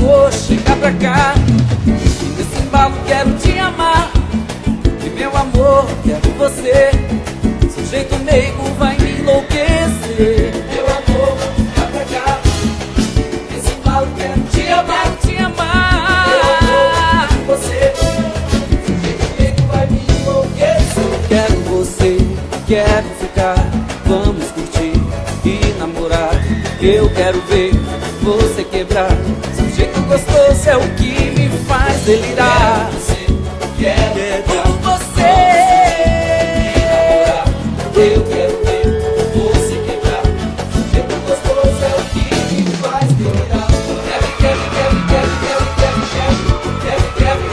amor, chega pra cá. E nesse embalo quero te amar. E meu amor, quero você. Seu jeito meigo vai me enlouquecer. Meu amor, chega pra cá. Nesse embalo quero te amar, te amar. Meu amor, você. Seu jeito meigo vai me enlouquecer. Quero você, quero ficar. Vamos curtir e namorar. Eu quero ver você quebrar. Seu jeito gostoso é o que me faz delirar. Quero com você. Eu quero ver você quebrar. Seu jeito gostoso é o que me faz delirar. Quebra, quebra, quebra, quebra, quebra, quebra, quebra.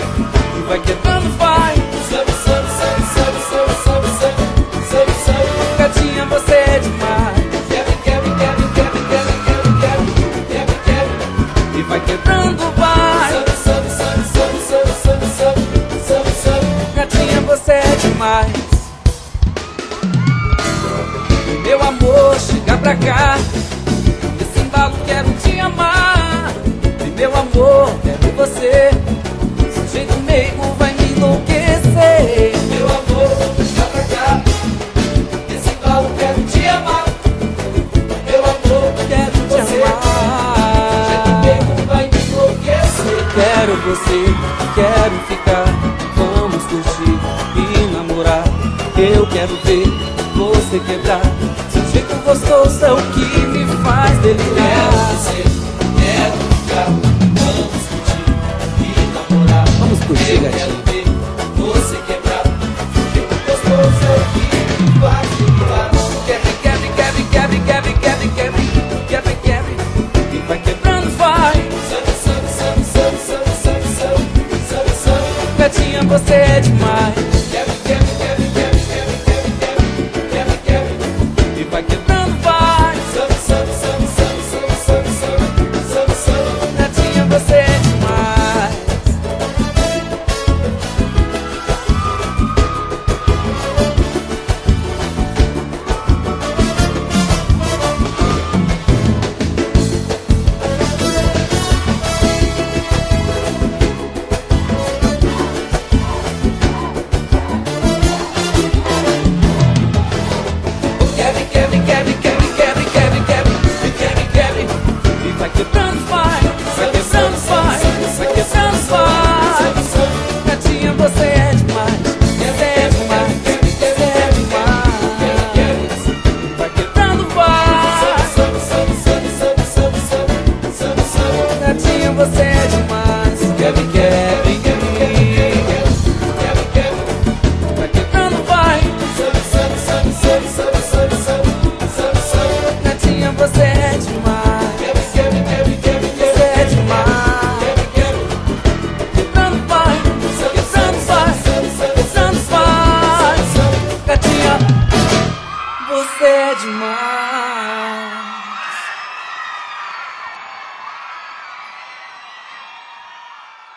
E vai quebrando, vai. Sabe, sabe, sabe, sabe, sabe, sabe, sabe, sabe, sabe. Gatinha, você é demais. Vai quebrando, vai. Sabe, sabe, sabe, sabe, sabe, sabe, sabe, sabe, sabe. Gatinha, você é demais. Meu amor, chega pra cá. Nesse embalo quero te amar. E meu amor, quero você. Seu jeito meigo vai me enlouquecer. Meu amor, chega pra cá. Nesse embalo quero te amar. Meu amor, quero te amar. Quero você, quero ficar. Vamos curtir e namorar. Eu quero ver você quebrar. Seu jeito gostoso é o que me faz delirar. Quero você, quero ficar. Vamos curtir e namorar. Vamos curtir, gatinho. Eu quero ver você quebrar. Seu jeito gostoso é o que me faz delirar. Quebre, quebre, quebre, quebre, quebre, quebre, quebre, quebre, quebre. E vai quebrando, vai. Gatinha, você é demais. Quebra, quebra, quebra, quebra, quebra, quebra, quebra, quebra. E vai quebrando, vai. Sabe, sabe, sabe, sabe, sabe, sabe, sabe, sabe, sabe. Gatinha, você é demais. Você